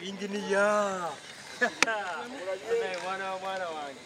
Engineer. Mwana wange.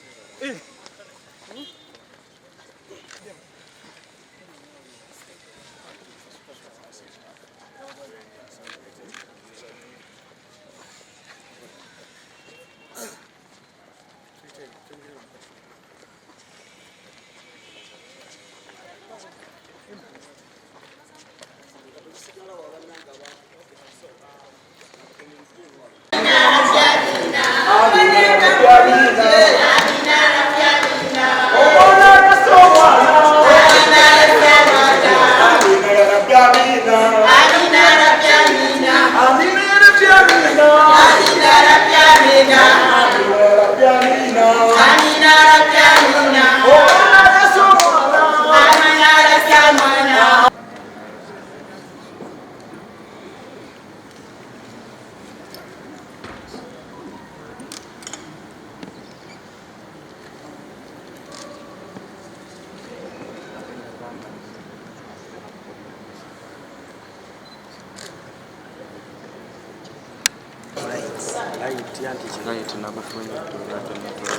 Light number 20 to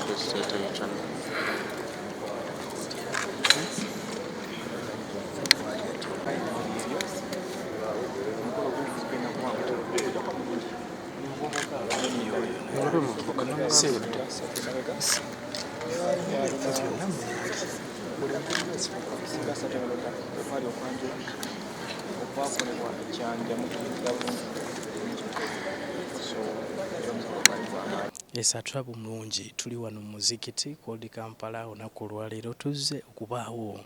the station. Yes, atulabu mulungi tuli wano mu muzikiti Old Kampala olunaku olwaleero tuzze okubaawo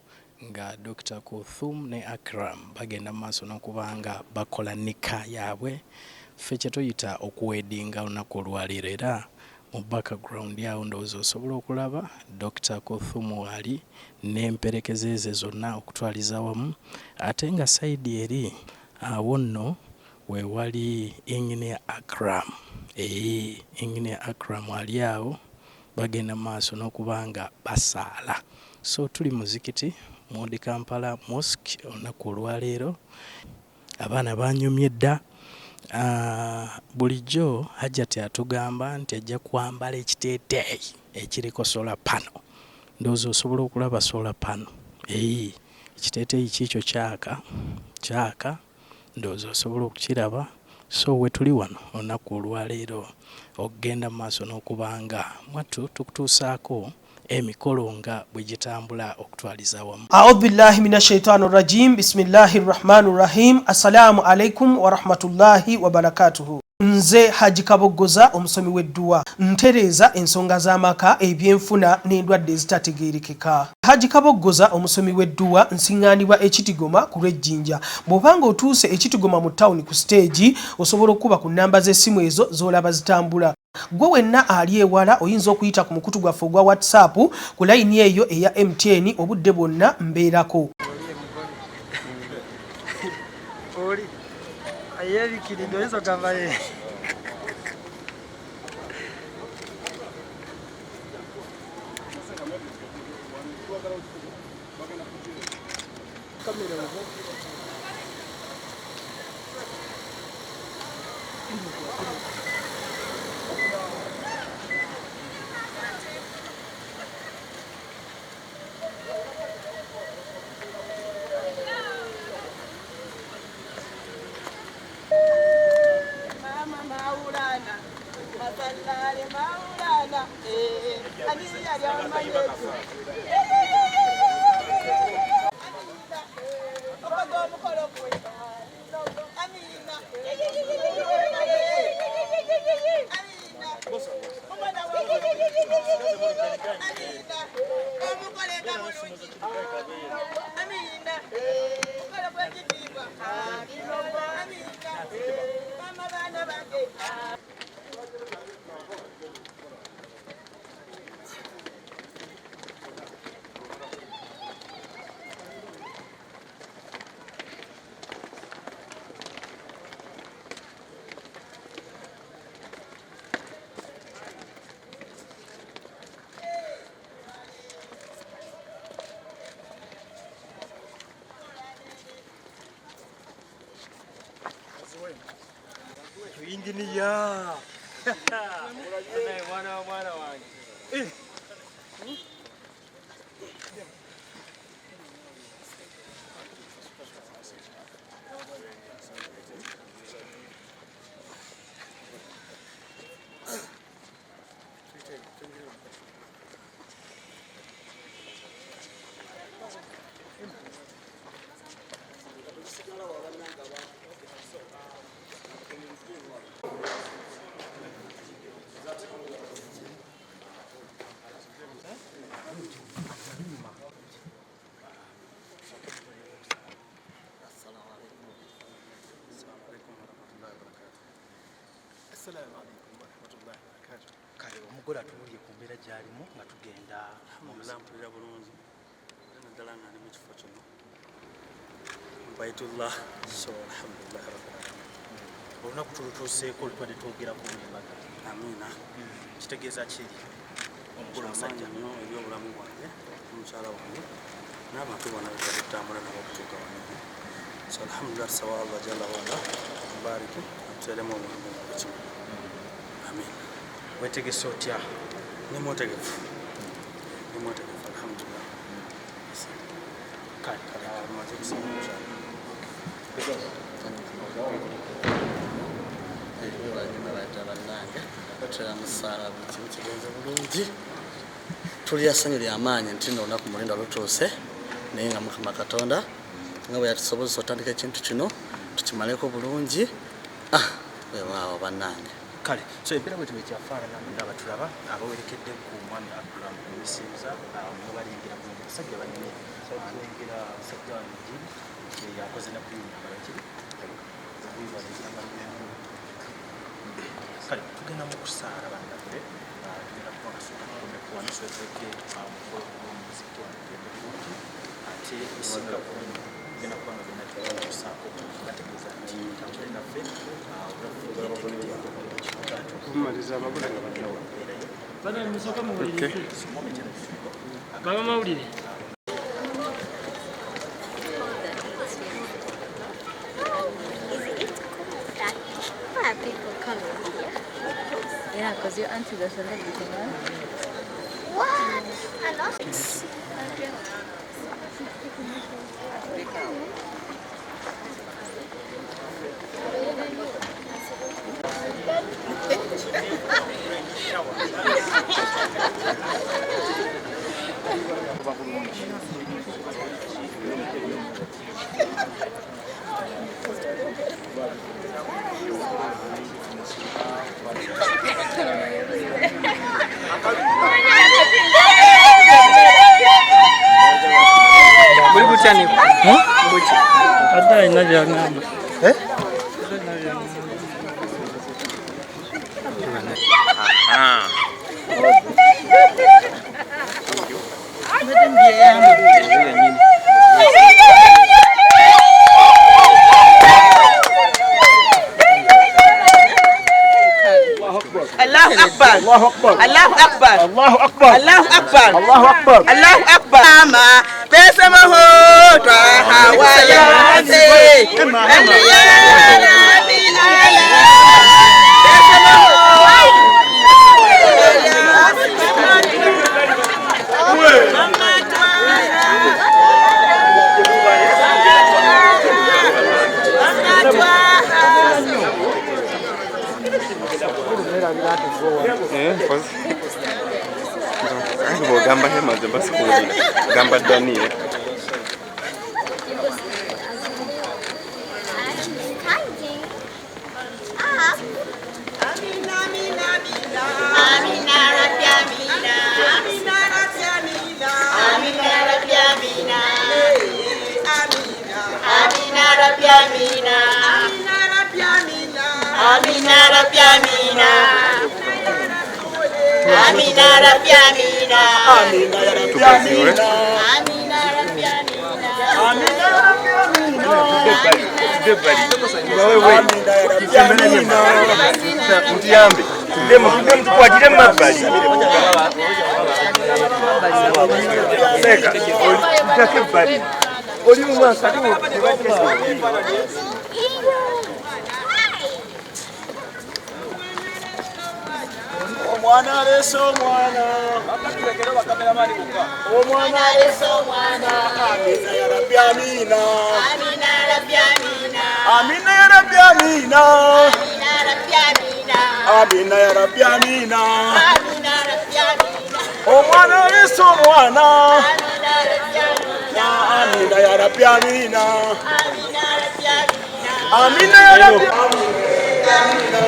nga Dr. Kuthum ne Akram bagenda mu maaso n'okubanga bakola nika yaabwe ffe kye tuyita okuwedinga olunaku olwaleero era mu background yawo ndowooza osobola okulaba Dr. Kuthum ali n'emperekeze ze zonna okutwaliza wamu ate nga sayidi eri awo nno we wali Engineer Akram. Engineer Akram ali awo bagenda maaso n'okubanga basaala. So tuli muzikiti mu Old Kampala Mosque olunaku olwaleero abaana banyumye dda. Bulijjo Hajjati atugamba nti ajja kwambala ekiteeteeyi ekiriko solar panel. Ndowooza osobola okulaba solar panel. Ekiteeteeyi kiikyo kyaka ndowooza osobola okukiraba. So we tuli wano olunaku olwaleero okugenda mu maaso n'okubanga mwattu tukutuusaako emikolo nga bwe gitambula okutwaliza wamu. A'udhu billahi minash shaitani rajim. Bismillahir rahmanir rahim. Assalamu alaikum wa rahmatullahi wa barakatuhu. Nze Haji Kaboggoza omusomi w'edduwa ntereeza ensonga z'amaka ebyenfuna n'endwadde ezitategeerekeka. Haji Kaboggoza omusomi w'edduwa nsiŋŋaanibwa Ekitigoma ku Lwejjinja. Bw'obanga otuuse Ekitigoma mu ttawuni ku stage osobola okuba ku nnamba z'essimu ezo z'olaba zitambula. Gwe wenna ali ewala oyinza okuyita ku mukutu gwaffe ogwa WhatsApp ku layini eyo eya MTN obudde bwonna mbeerako. Ayebikiriddwe oyinza ogamba ye. engineer. Mwana wange. Kale omugole atunuulye ku mbeera gy'alimu nga tugenda mpulira bulungi naddala nga ndi mu kifo kino baitullah so alhamdulillah rabbil alamin olunaku tulutuuseeko olutwadde twogera ku bulimbaga amiina kitegeeza kiri omugole omusajja nnyo eri obulamu bwange omukyala wange n'abantu bonna betwadde tutambula nabo okutuuka wano so alhamdulillah tusawa allah jalla waala mubariki atuteremu obulamu nga bukimu amiina wetegese otya ni mwotegefu alhamdulillah kale amaze kusoma omukyala banyuma bayita bannange batera musaala buli kimu kigenze bulungi tuli assanyu lyamaanyi nti nno olunaku mulinda lutuuse naye nga mukama katonda nga bwe yatusobozesa otandika ekintu kino tukimaleko bulungi wewaawo bannange kale so embeera bwe tibekyafaanana ndaba tulaba abawerekedde ku mwami Akram ebisinza mubalengera ku basajja banene tulengera musajja wa Mujiri yakoze na kuyina balakiri kale tugenda mu kusaala bannaffe tugenda kuba kasukakome kuwanisweteke mukolo gw'omuziki wanagenda bulungi ate esinga tugenda kuba nga byonna tubakusaako bategeeza nti tambule naffe kumaliza abagole nga bajjawa Bana musoka muwulire. Baba mawulire. Why are people coming here? Yeah, because your auntie does a celebrity, man. What? I lost Ada ina jangan. Allahu Akbar. Allahu Akbar. Allahu Akbar. Allahu Akbar. Allahu Akbar. Allahu Akbar. Allahu Akbar. Ama besema ho twa hawaya se. Aliya rabbil alamin. Besema ho. gamba hema zamba sikuli gamba Daniel Amina Rabbi Amina Amina Rabbi Amina Amina Rabbi Amina Amina Rabbi Amina Amina Rabbi Amina mtiyambe tudemo tukwatire mabbali seka tutake bali oli umwaka omwana aleese omwana omwana aleese omwana amina ya rabbi amina amina ya rabbi amina amina ya rabbi amina amina ya rabbi amina omwana aleese omwana amina ya rabbi amina amina ya rabbi amina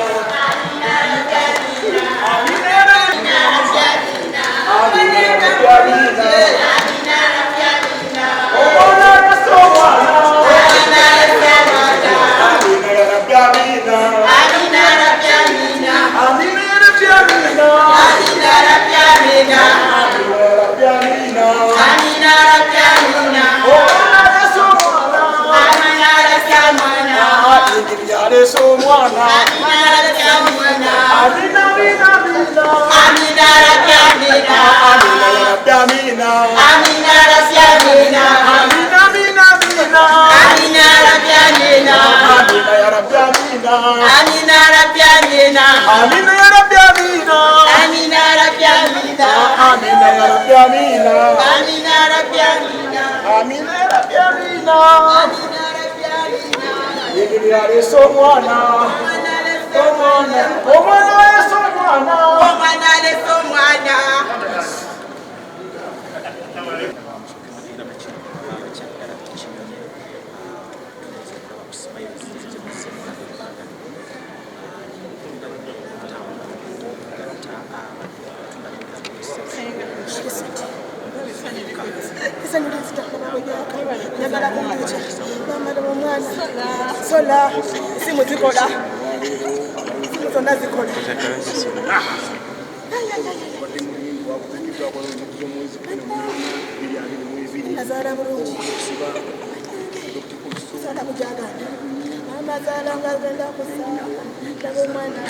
Sola, simu zikola. Simu zona zikola. Nazara burungi. Sola kujaga. Mama zala ngazenda kusala. Tabe mwana.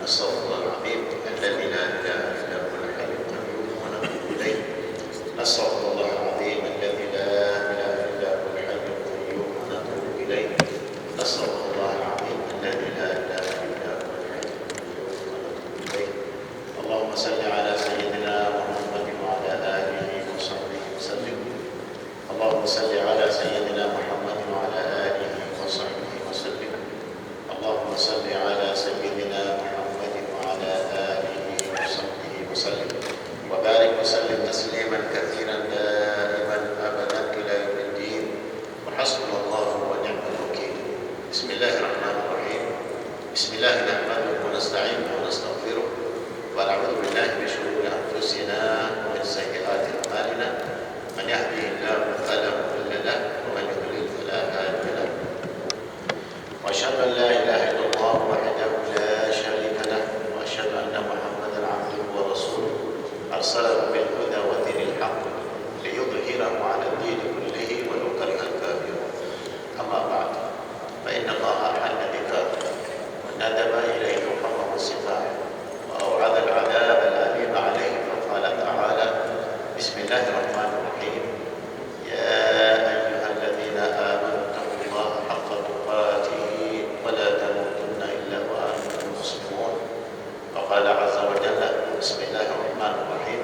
نستغفر الله العظيم الذي لا إله إلا هو الحي القيوم ونتوب إليه. نستغفر الله العظيم الذي لا إله إلا هو الحي القيوم ونتوب إليه. نستغفر الله العظيم الذي لا إله إلا هو الحي القيوم ونتوب إليه. اللهم صل على سيدنا محمد وعلى آله وصحبه وسلم. اللهم صل على سيدنا محمد وعلى آله وصحبه وسلم. اللهم صل على سيدنا محمد وعلى آله وصحبه وسلم وبارك وسلم تسليما كثيرا دائما أبدا إلى يوم الدين. وحسبنا الله ونعم الوكيل. بسم الله الرحمن الرحيم. بسم الله نحمده ونستعينه ونستغفره ونعوذ بالله من شرور أنفسنا ومن سيئات أعمالنا. من يهده الله فلا مضل له ومن يضلل فلا هادي له. وأشهد أن لا إله إلا الله وحده لا شريك له وأشهد أن محمدا عبده ورسوله أرسله بالهدى ودين الحق ليظهره على الدين كله ولو كره الكافرون. أما بعد فإن الله أحل بكافر وندب إليه وحرم السفاح وأوعد العذاب الأليم عليه فقال تعالى: بسم الله الرحمن الرحيم. يا أيها الذين آمنوا اتقوا الله حق تقاته ولا تموتن إلا وأنتم مسلمون. وقال عز وجل: بسم الله الرحمن الرحيم.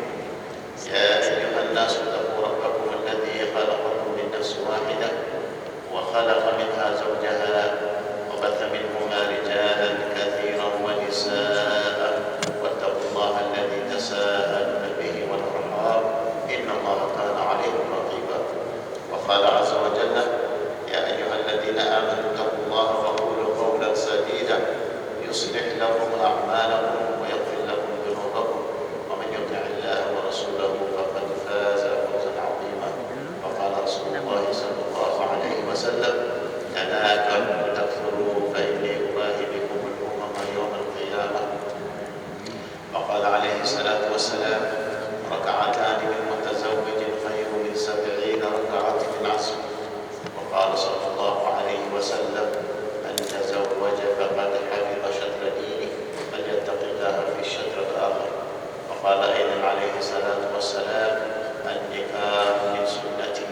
يا أيها الناس اتقوا ربكم الذي خلقكم من نفس واحدة وخلق منها زوجها وبث منهما رجالا كثيرا ونساء واتقوا الله الذي تساءلون به والأرحام إن الله كان عليكم رقيبا. وقال عز وجل: يا أيها الذين آمنوا اتقوا الله وقولوا قولا سديدا يصلح لكم أعمالكم ويغفر لكم ذنوبكم ومن يطع الله ورسوله فقد فاز فوزا عظيما. وقال رسول الله صلى الله عليه وسلم: تناكحوا وتكثروا فإني أباهي بكم الأمم يوم القيامة. وقال عليه الصلاة والسلام: ركعتان من متزوج خير من 70 ركعة من عصر. وقال صلى الله عليه وسلم: من تزوج فقد حفظ شطر دينه فليتق الله في الشطر الآخر. وقال أيضا عليه الصلاة والسلام: النكاح من سنتي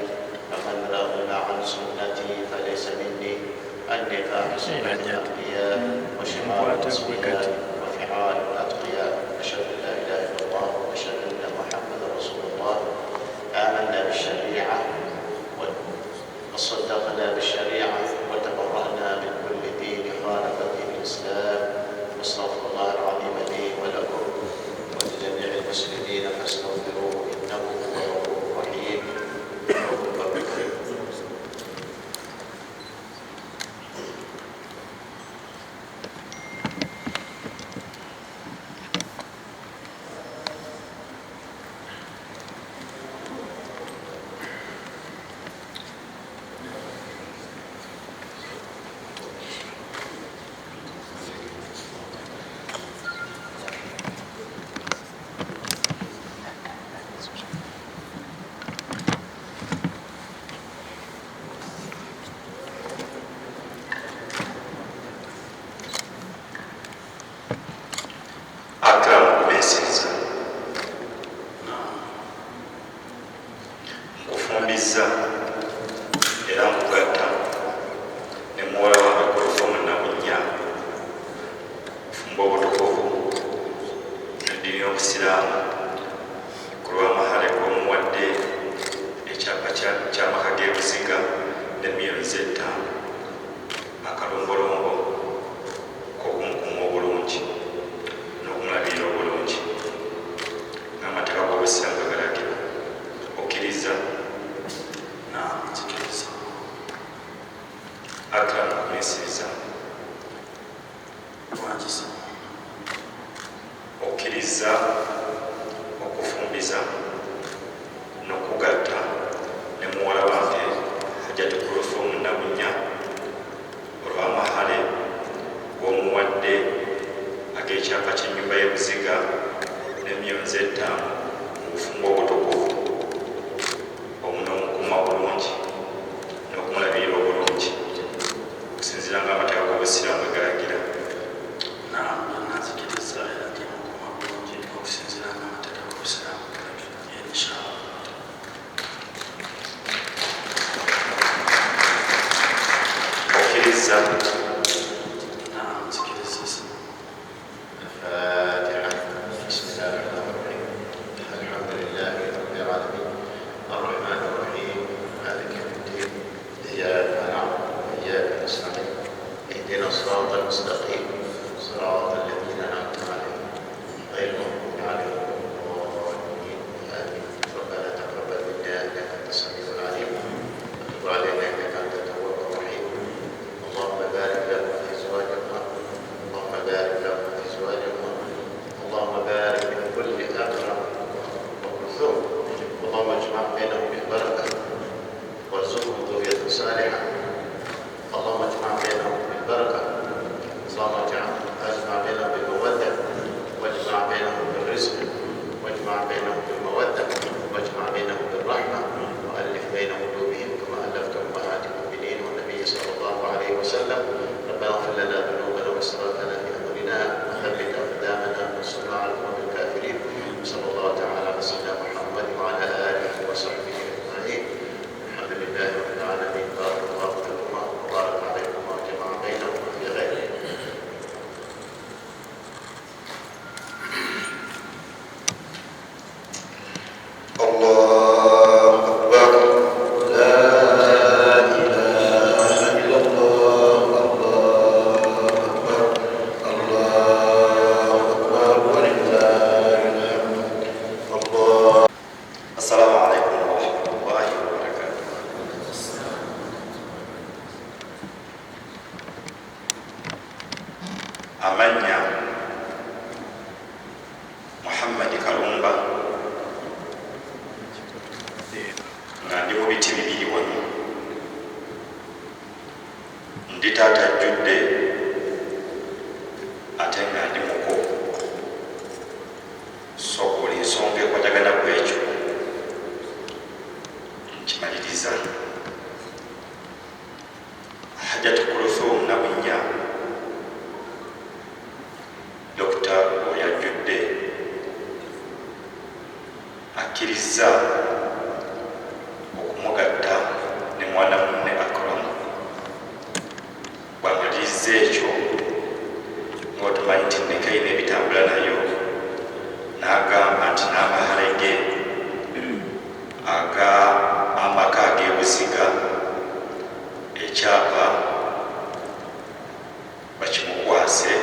فمن رغب عن سنتي فليس مني. النكاح سنة الأنبياء وشعار الأصفياء وفعال الأتقياء. أشهد أن لا إله إلا الله وأشهد أن محمدا رسول الله. آمنا بالشريعة وصدقنا بالشريعة وتبرأنا من كل دين خالف دين الإسلام. واستغفر الله العظيم لي ولكم ولجميع المسلمين فاستغفروه إنه هو الغفور الرحيم. era nkugatta ne muwala wange Kulufomu Nabunnya fumba obutukuvu eddiini y'Obusiraamu ku lw'amahale g'omuwadde ekyapa ky'amaka g'ebuziga n'emyezi 5 akalombolombo k'okumukuma obulungi n'okumulabirira obulungi n'amateeka g'Obusiraamu gagalagira. Okkiriza? Nzikiriza. Akram kumesiriza. Lwakisa. Okkiriza okufumbiza n'okugatta ne muwala wange Hajjati Kulufomu Nabunnya olw'amahale g'omuwadde ag'ekyapa ky'ennyumba y'ebuziga n'emyezi 5 mu bufumbo obutukuvu n'omukuma bulungi n'okumulabirira obulungi okusinziira ng'amateeka g'Obusiraamu bwe galagira. Nazikiriza. الصراط المستقيم صراط الذين أنعمت عليهم غير المغضوب عليهم ولا الضالين آمين. ربنا تقبل منا إنك أنت السميع العليم وتب علينا إنك أنت التواب الرحيم. اللهم بارك لهم في أزواجهما اللهم بارك لهم في أزواجهما اللهم بارك من كل أكرم وكلثوم اللهم اجمع بينهم بالبركة وارزقهم ذرية صالحة. اللهم اجمع بينهم بالبركة اللهم اجمع بينهم بالمودة واجمع بينهم بالرزق واجمع بينهم بالمودة واجمع بينهم بالرحمة وألف بين قلوبهم كما ألفت أمهات المؤمنين والنبي صلى الله عليه وسلم. ربنا اغفر لنا ذنوبنا وإسرافنا في أمرنا وثبت أقدامنا وانصرنا على القوم الكافرين. صلى الله تعالى على سيدنا محمد وعلى آله وصحبه أجمعين. الحمد لله رب العالمين. بارك الله فيكما وبارك عليكما وجمع بينكما في غيره. الله أكبر. لا إله إلا الله. الله أكبر. الله أكبر ولله الحمد. الله. السلام عليكم ورحمة الله وبركاته. Amanya Muhammad Kalumba nga ndi mu biti bibiri wano, ndi taata ajjudde ate nga ndi muko, so buli nsonga ekwatagana ku ekyo nkimaliriza. Hajjati Kulthum Nabunnya Dokita oyo ajjudde akkiriza okumugatta ne mwana munne Akram. Bw'amaliriza ekyo ng'otumanyi nti Nekei n'ebitambula nayo, n'agamba nti n'amaharage amaka ag'ebuziga ekyapa bakimukwase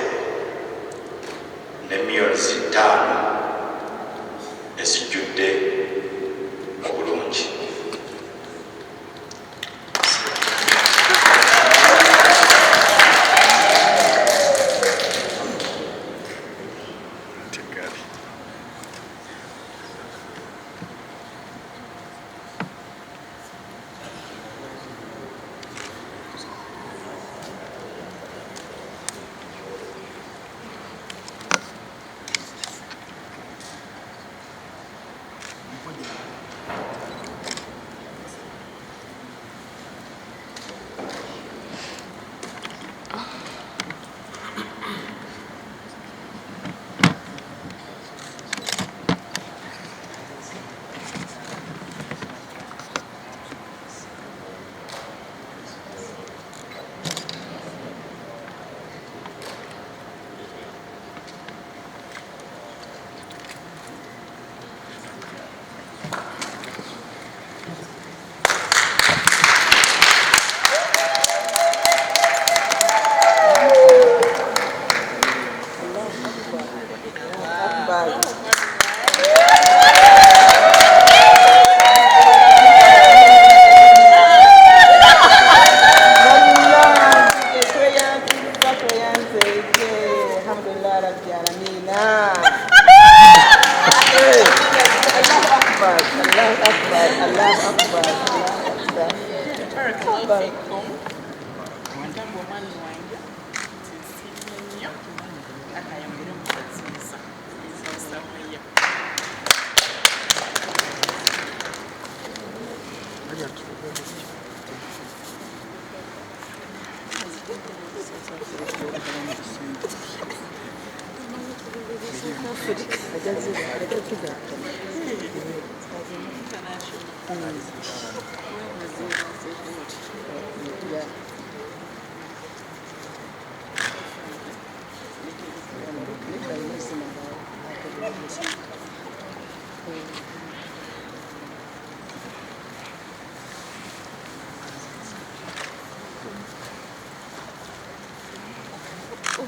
ne millions 5 ezijjudde mu bulungi. Wow.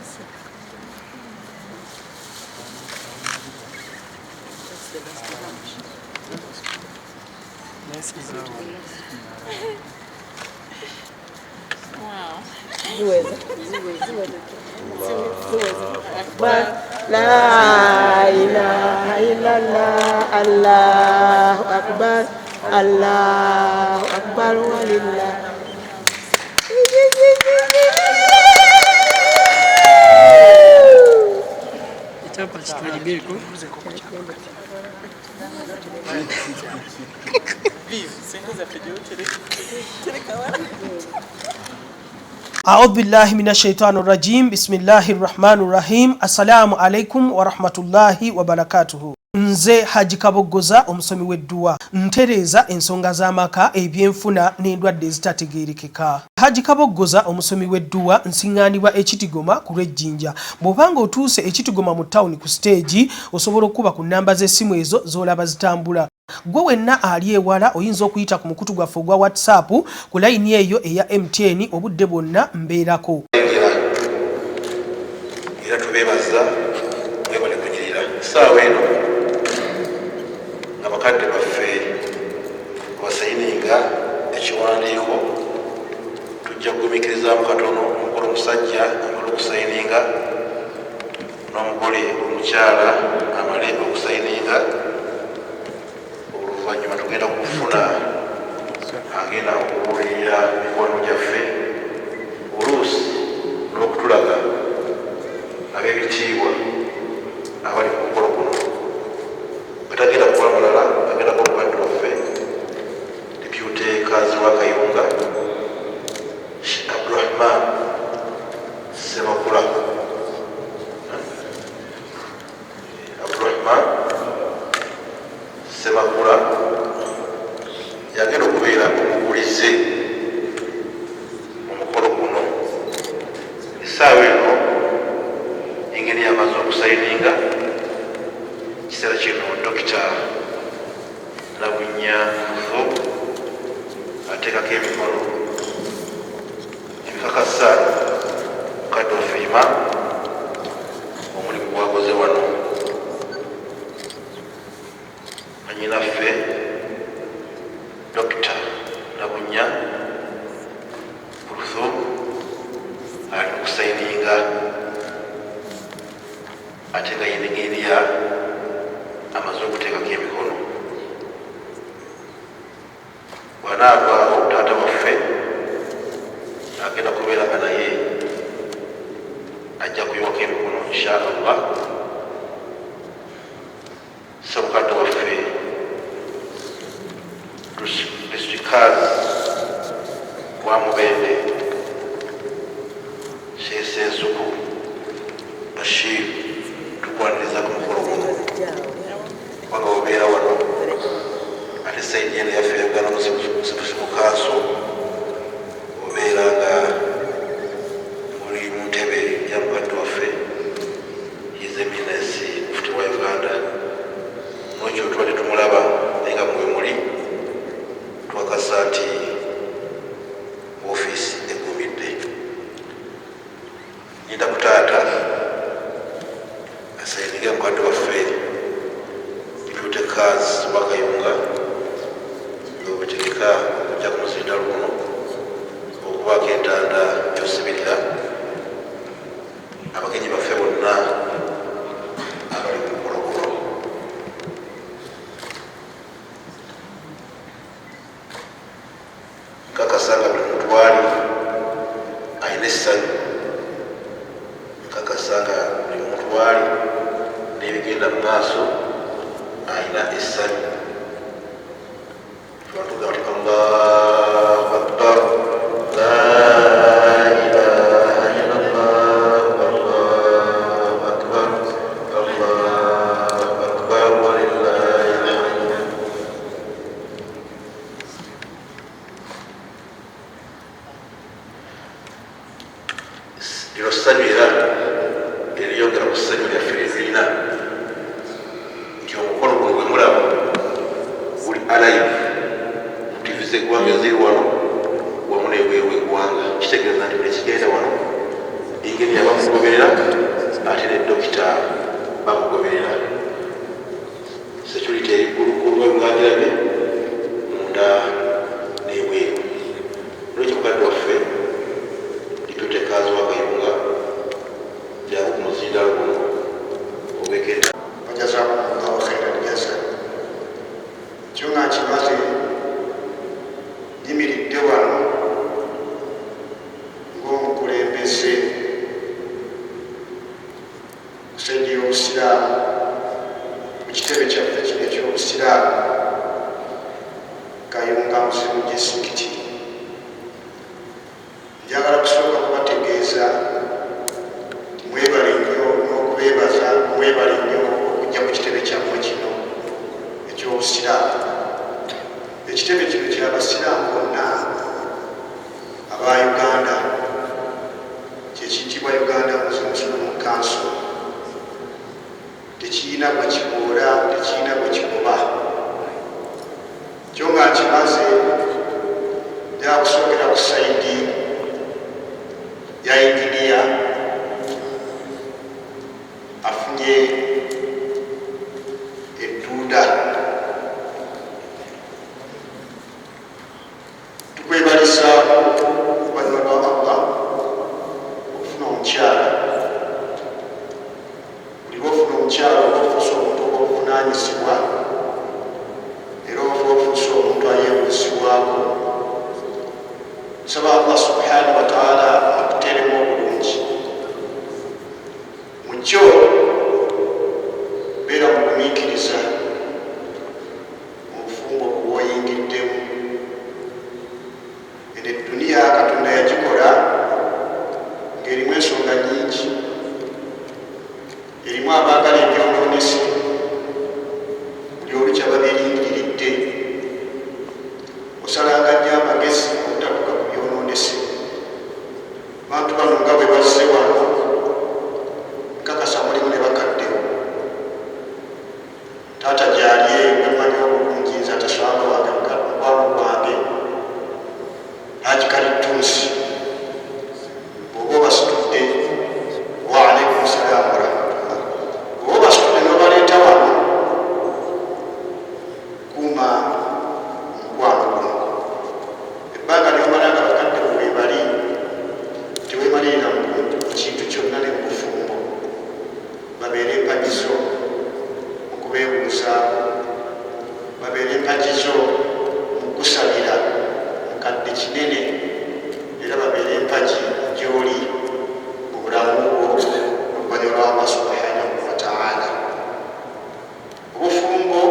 La ilaha illallah, Allahu akbar, Allahu akbar walillah. Icyapa kitarigeko. أعوذ بالله من الشيطان الرجيم بسم الله الرحمن الرحيم السلام عليكم ورحمة الله وبركاته. Nze Haji Kabogoza omusomi w'edduwa ntereza ensonga z'amaka ebyenfuna n'endwadde ezitategeerekeka. Haji Kabogoza omusomi w'edduwa nsiŋŋaanibwa Ekitigoma ku lw'Ejjinja. Bw'obanga otuuse Ekitigoma mu ttawuni ku siteegi osobola okuba ku nnamba z'essimu ezo z'olaba zitambula. Gwe wenna ali ewala oyinza okuyita ku mukutu gwaffe ogwa WhatsApp ku layini eyo eya MTN obudde bwonna mbeerako. Era tubeebaza mwebale kunyirira ssaawa eno nga bakadde baffe basayininga ekiwandiiko tujja kugumiikirizaamu katono omugole omusajja amale okusayininga n'omugole omukyala amale okusayininga. Oluvannyuma tugenda kufuna agenda okubuulirira mikwano gyaffe oluusi n'okutulaga ab'ebitiibwa abali ku mukolo guno batagenda kukola mulala agenda kuba omubadde waffe dipyuteekazi wa Kayunga Abdurahman Semakula. Abdurahman Semakula yagenda okubeera omugulize omukolo guno. Essaawa eno engeri yamaze okusayininga kiseera kino Dokita Nabunya ateekako emikono ebikakasa mukadde ofiima omulimu gwakoze wano. Anyinaffe Dokita Nabunya ali okusayininga ate nga yenegeriya amaze okuteekako emikono. Bw'anaavaawo taata waffe agenda kubeeranga naye ajja kuyiwako emikono inshaallah. Ssemukadde waffe Distrikazi wa Mubende Sheesensuku Bashir tukwaniriza ku mukolo guno wanga obeera wano ate sayidi eno yaffe Uganda Muslim Council obeera nga muli mu ntebe ya mukadde waffe His Eminence Mufti wa Uganda. N'ekyo tubadde tumulaba naye nga mwe muli twakasa nti ofiisi egumidde. Nyinda ku taata asayinige mukadde waffe dipyuteekazi wa Kayunga nga webategeka okujja ku muzinda luno okubaako entanda gy'osibirira abagenyi baffe bonna abali ku mukolo guno. Nkakasa nga buli muntu wali alina essanyu, nkakasa nga buli muntu wali n'ebigenda mu maaso alina essanyu. Tubatuga nti Allahu Akbar, la ilaha illallah, Allahu Akbar, Allahu Akbar walillahil hamd. Lino ssanyu era eryongera ku ssanyu lyaffe lye tulina nti omukolo guno gwe mulaba guli alive mu TV z'eggwanga eziri wano wamu n'ebweru w'eggwanga. Kitegeeza nti buli kigenda wano engeri yabamu bamugoberera ate ne dokita bamugoberera security erigulugulu ebigambirabye munda n'ebweru lwekyo mukadde waffe diputekazi wakayunga lyabo ku muzindalo guno obeketa wajazakumullahu khairan jaza kyo nga kimaze yimiridde wano ng'omukulembeze kusengera obusiraamu ku kitebe kyaffe kino eky'obusiraamu kayunga muzimu gyesikiti njagala kusooka kubategeeza mwebale nnyo n'okubeebaza mwebale nnyo okujja ku kitebe kyammwe kino eky'obusiraamu ekitebe kino kyabasiraamu bonna aba Uganda kyekiyitibwa Uganda Muslim Council tekiyina gwe kiboola tekiyina gwe kigoba kyo nga kimaze jakusookera ku sayidi ya inginiya afunye edduuda tukwebalisa oluvannyuma lwa Allah okufuna omukyala buli lwofuna omukyala ofuusa omuntu obuvunanyizibwa era ofuusa omuntu ayeebuzibwako nsaba Allah subhanahu wa ta'ala akuteremu obulungi mukyo beera mugumiikiriza obufumbo kuwoyingiddemu eno edduniya Katonda yagikola ng'erimu ensonga nyingi erimu abaagala ebyonoonesi buli olukya babiringiridde osalanga nnyo amagezi obutabuka ku byonoonesi bantu bano nga bwe bazze wano nkakasa mulimu ne bakaddewo taata gyali eyo gamanyi obulungi nze ataswanga wange mukwano gwange hajikalitunsi bw'oba obasitudde waalaikum salaamu warahmatullah bw'oba obasitudde n'obaleeta wano kuuma mukwano guno ebbanga lyomala nga bakadde bwebali teweemalirira mu kintu kyonna ne mu bufumbo babeere empagizo okubeebuuzaako babeere empagizo mu kusabira mukadde kinene era babeere empagi gy'oli mu bulamu bwo oluvannyuma lwa Allah subhanahu wa ta'ala obufumbo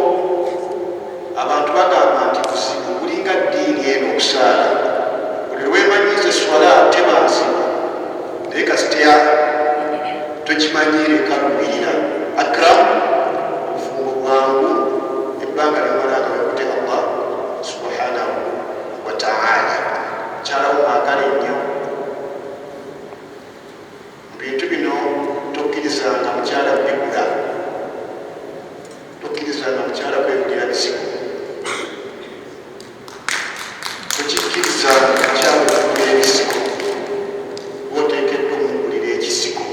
abantu bagamba nti buzibu bulinga ddiini eno okusaala buli lwemanyiiza eswala tebanzibu naye kasiteya tokimanyiire kalubirira akram obufumbo bwangu ebbanga lyomalanga wekute Allah subhanahu wa ta'ala kyalawo mwagala ennyo mu bintu bino tokkirizanga mukyala kwegula tokkirizanga mukyala kwegulira bizibu tokikkiriza mukyala kwegulira ebizibu oteekeddwa omugulira ekisigo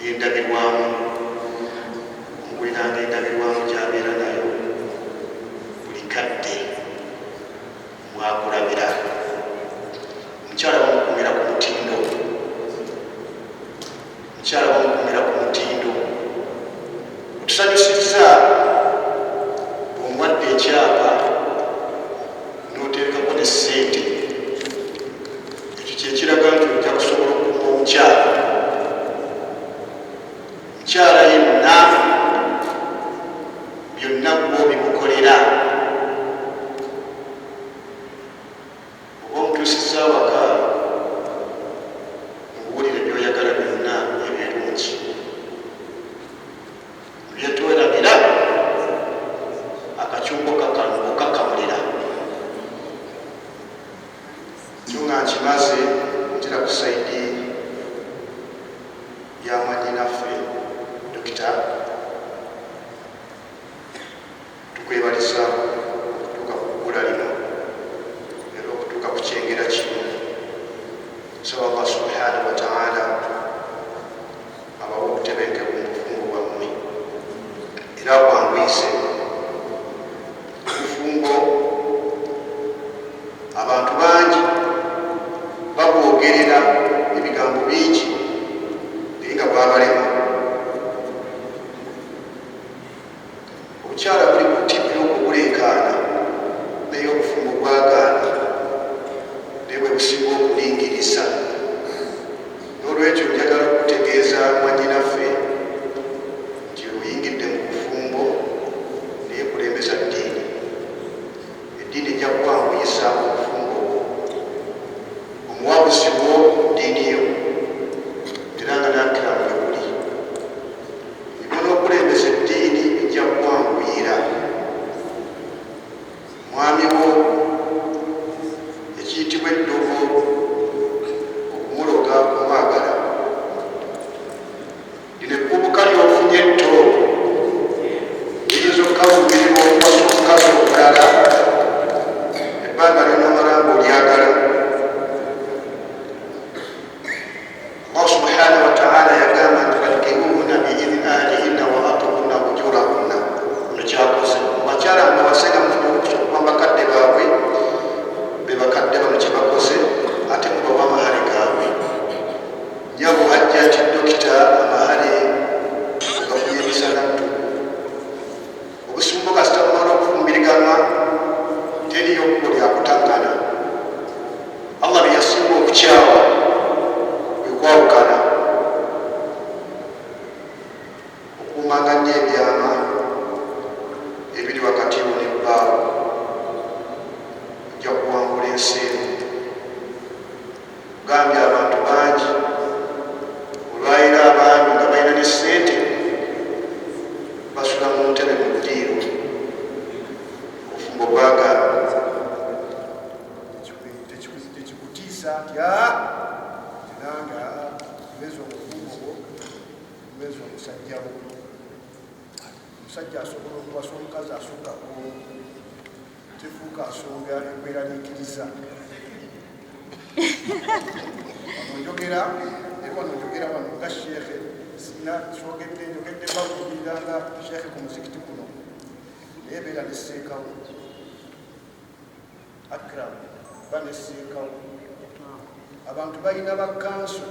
endabirwamu omuguliranga endabirwamu gyabeera nayo buli kadde mwakulabira omukyala bamukumira ku mutindo omukyala bamukumira ku mutindo otusanyusiza bw'omwadde ekyapa n'oteekako ne ssente ekyo kyekiraga nti ojja kusobola okukuma omukyala mukyala yenna byonna gwe obimukolera oba omutuusiza awaka mubuulire byoyagala byonna ebirungi subhanahu wa ta'ala abawa okutebenkeku mu bufumbo bwammwe era bwangwise obufumbo abantu bangi babwogerera ebigambo bingi naye nga bwabalema obukyala buli kutibira okubuleekaana naye obufumbo bwagaana naye bwe businga okulingirisa n'olwekyo njagala okutegeeza mwannyinaffe nti oyingidde mu bufumbo naye kulembeza ddiini eddiini ejja kukwanguyisa obufumbo omuwabuzi bwo ddiini yo era nga nakiramu we buli ibwo n'okulembeza eddiini ejja kukwanguyira mwami wo ekiyitibwa eddogo okumuloga kumwagala lino ebbubuka lyofunye etto liyinza okukawumirira okuwasa omukazi omulala ebbanga lyonomala ngaolyagala. Allah subhanahu wa ta'ala yagamba nti fankihuhunna biidhni ahlihinna wa atuhunna ujurahunna. Ono kyakoze abakyala mubawasenga mufuna okuba bakadde baabwe be bakadde bano kye bakoze ate mubawa amahale gaabwe. Nyabo hajja ati dokita amahale gafunye ebisanattu obusumbu kasita bumala okufumbiriganwa teriyo kkubo lyakutankana. Allah bye yasinga okukyawa kwawukana okumanga nnyo ebyama ebiri wakati wo nebbaawo ojja kuwangula ensi eno. Gambye abantu bangi olwayira abaami nga balina ne ssente basula mu ntebe mu bujiiro obufumbo bwagaana tekikutiisa nti nanga mbeza omufumbo gwo mbeza omusajja wo. Omusajja asobola okuwasa omukazi asukkako tefuuka asonga ekweraliikiriza njogera njogera wano nga sheekhe njogedde bakubiriranga sheekhe ku muzikiti kuno naye beera nesseekawo akram ba nesseekawo. Abantu balina bakanso,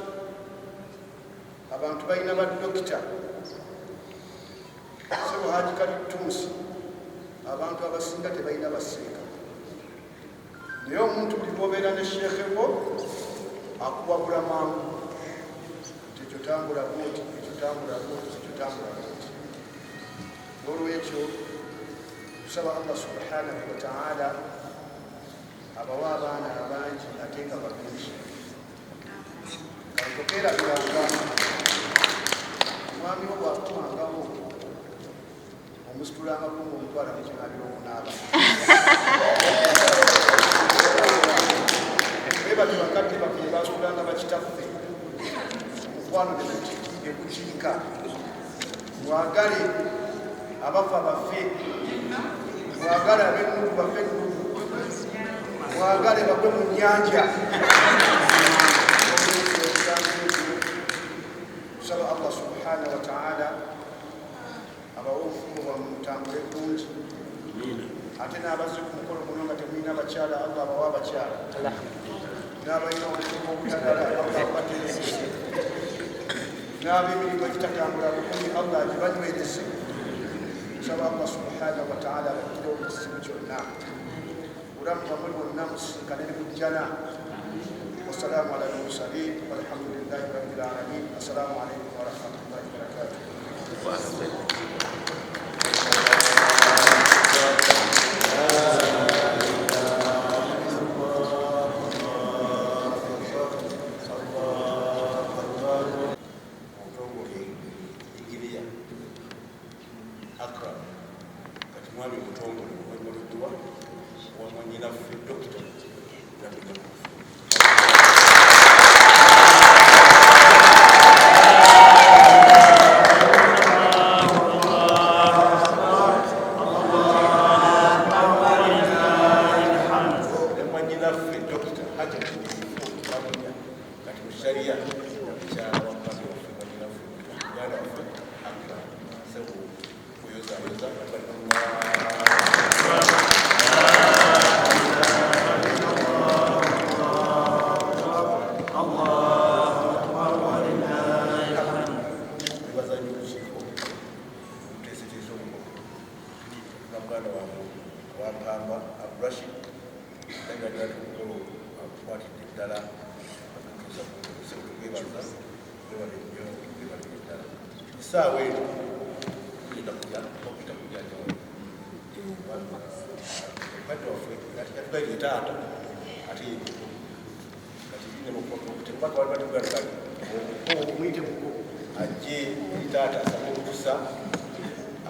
abantu balina badokita sebo Haji Kalitunsi, abantu abasinga tebalina baseeka. Naye omuntu buli bwobeera ne sheekhe wo akuwabula mangu tekyo tambula bwoti ekyo tambula bwoti ekyo tambula bwoti. N'olwekyo tusaba Allah subhanahu wa ta'ala abawa abaana abangi ate nga balungi kalitokeerabiranga omwami wo bwakumangawo omusitulangako ngaomutwala mukinabiro okunaaba bebati bakadde bakye basulanga bakitaffe omukwano ekukiika mwagale abafa baffe mwagale ab'ennugu baffe ennugu mwagale bagwe mu nnyanja. Tusaba Allah subhanahu wa ta'ala abawe obufumbo bwammwe mutambule bulungi ate n'abazze ku mukolo guno nga temulina bakyala Allah abawe abakyala n'abalina obufumbo obutagala Allah abaterese n'ab'emirimu egitatambula bulungi Allah agibanywereze. Tusaba Allah subhanahu wa ta'ala abagire obukisimu kyonna ولم تمل النفس كان الجنة. والسلام على المرسلين والحمد لله رب العالمين. السلام عليكم ورحمة الله وبركاته.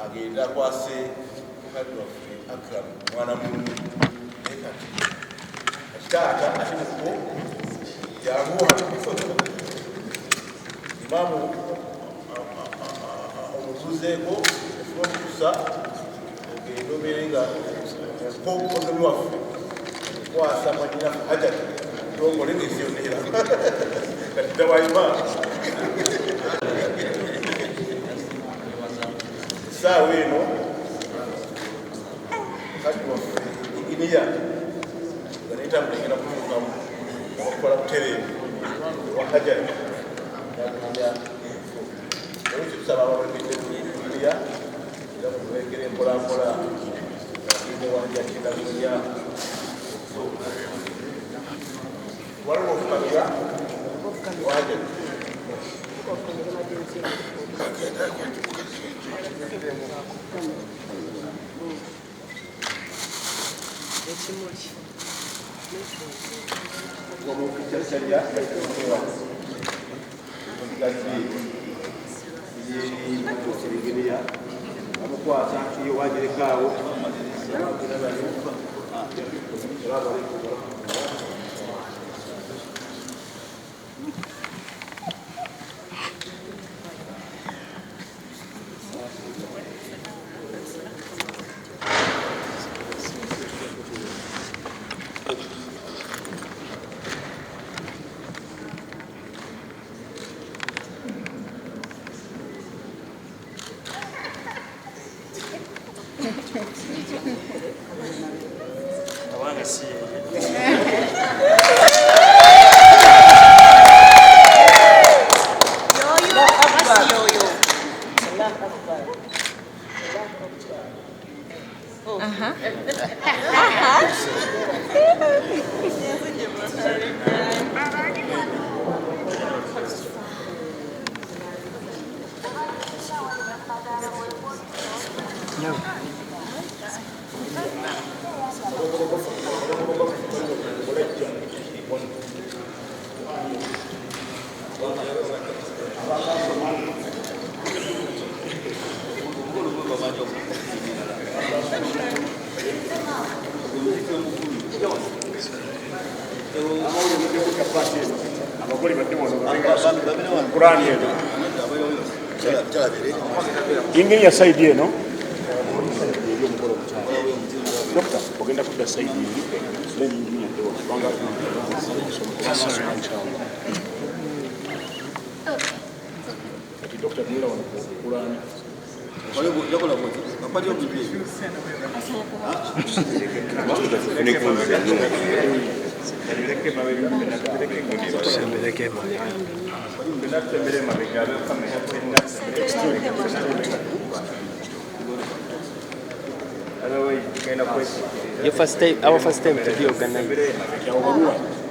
agenda kwase mukadde waffe Akram mwana munne ekati taata ate muko yanguwa imamu omutuuzeeko okusa ogenda obeere nga omukomi waffe kwasa manyina hajati tongole ngesyonera kati tawayima saawa eno kati waffe iginiya nga netambulengera kutuukamu okukola butereevu wa hajati yakunya naye kitusaba abawekedde iginiya era mutuwekera empolampola agende wanjakiragunya waliwo okukamira wajati amukwasa iyo wagirekaawo Awanga si ingini ya saidi eno dokta ogenda kudda saidi eri ingini ya dewa kubanga kati dokta tunula wano kukulani Our first time to be organized.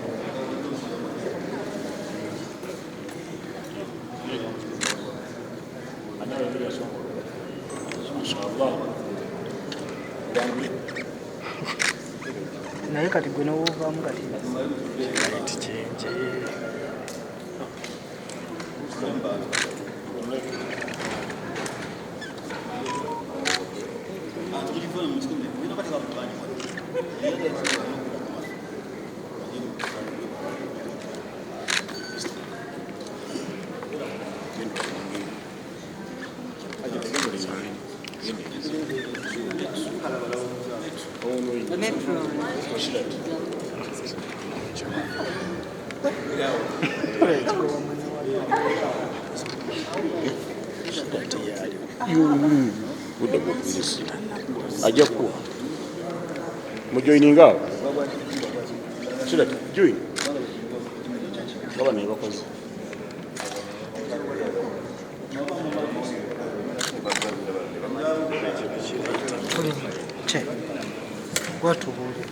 naye kati gwe nowovaamu kati budde bwokubirisi ajja kuwa mujoininga awo sira join ngaba naye bakozi watubuulire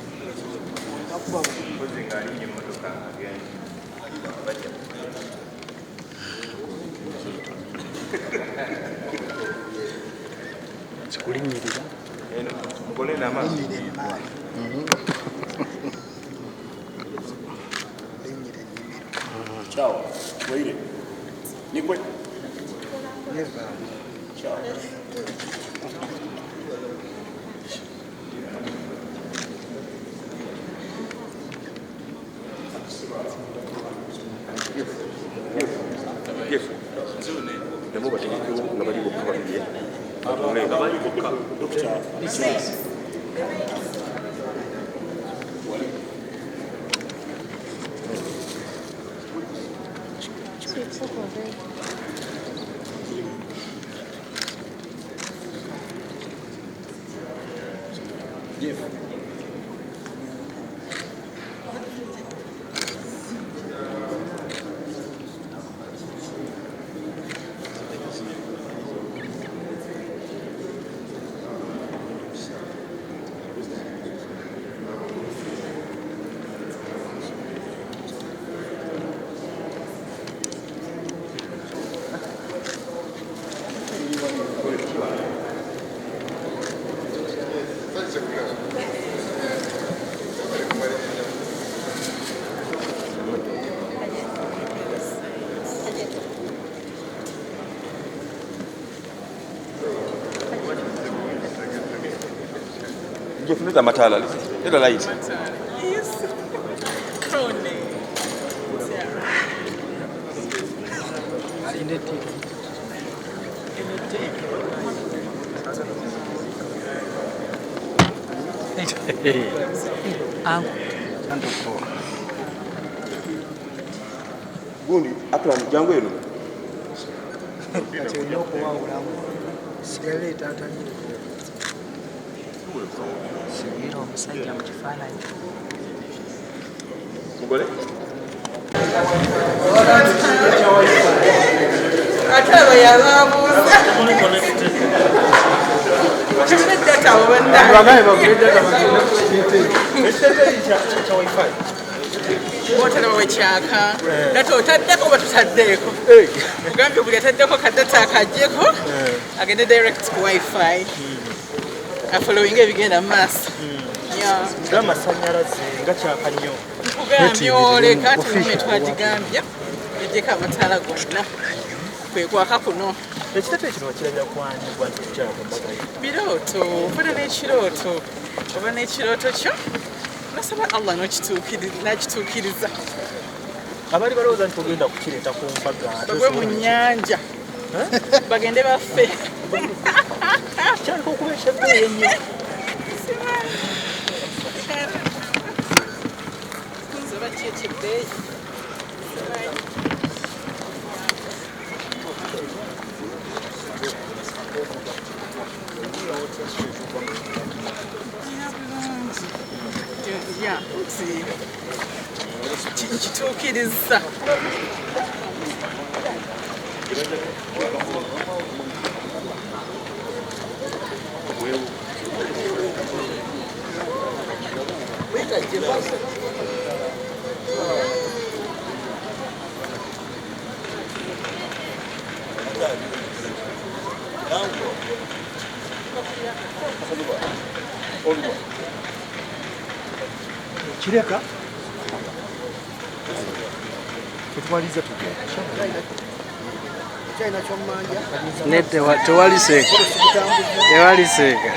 kikulinyirira Ciao, Waire. Nikwe. Ciao. Yes. Namo bategekyo nga bali bokka babiri. Nga bali bokka. Doctor. Jeff, nenda matala. Nenda light. Gundi, atwa jangu eno. Ati okuwawulamu sigale tatanire sigira omusajja mu kifaananyi mugole ataba yababuuza data botalabawe kyaka data otaddeko batutaddeeko ogambye buli ataddeko kadata akajjeko agende direct ku wifi afolowinga ebigenda mu maaso ng'amasanyalaze nga kyaka nnyo nkugambye oleka tumume twagigambye ejjeko amataala gonna kwekwaka kuno ekitete kino wakirabira kwanibwa nti kukyaka mbagayo birooto ofuna n'ekirooto oba n'ekirooto kyo nasaba allah nakituukiriza abaali balowooza nti ogenda kukireeta ku mbaga bagwe mu nnyanja bagende baffe kyaliko okuba ekyebbeeyi ennyo nzoba ki ekyebbeeyi nkituukiriza kireka tetwaliza tugenda tewaliseeka tewaliseeka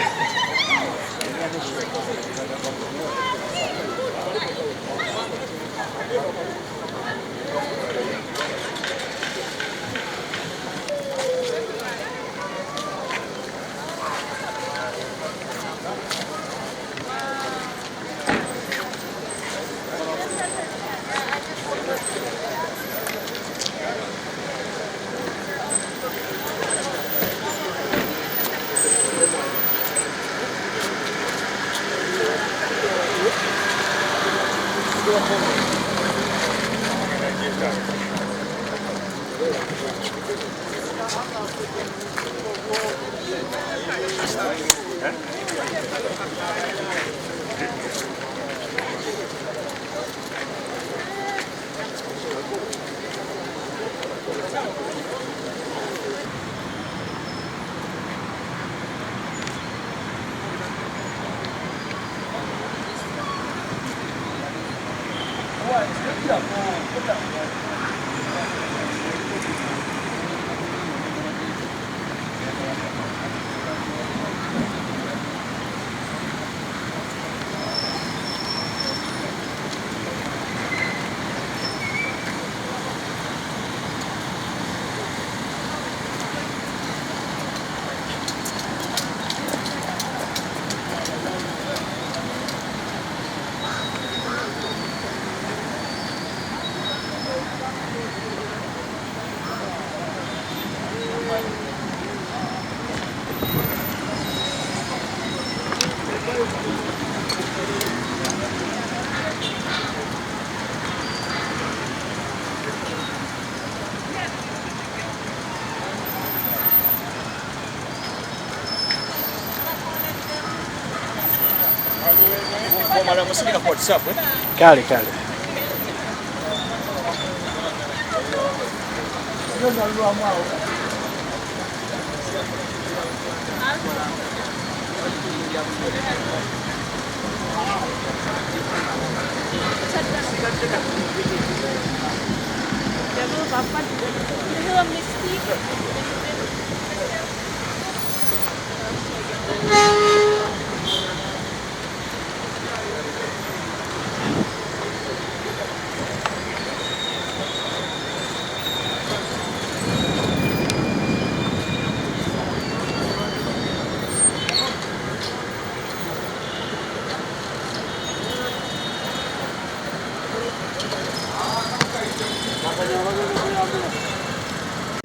Kale kale.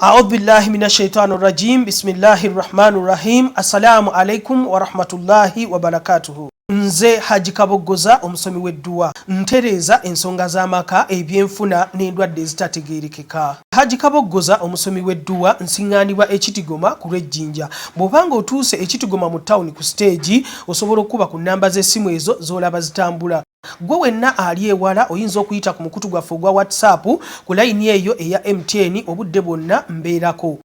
A'udhu billahi minash shaitanir rajim. Bismillahir rahmanir rahim. Assalamu alaikum wa rahmatullahi wa barakatuhu. Nze Haji Kaboggoza omusomi w'edduwa ntereza ensonga z'amaka ebyenfuna n'endwadde ezitategeerekeka. Haji Kaboggoza omusomi w'edduwa nsiŋŋaanibwa Ekitigoma ku lw'Ejjinja. Bw'obanga otuuse Ekitigoma mu ttawuni ku stage osobola okuba ku nnamba z'essimu ezo z'olaba zitambula. Gwe wenna ali ewala oyinza okuyita ku mukutu gwaffe ogwa WhatsApp ku layini eyo eya MTN obudde bwonna mbeerako.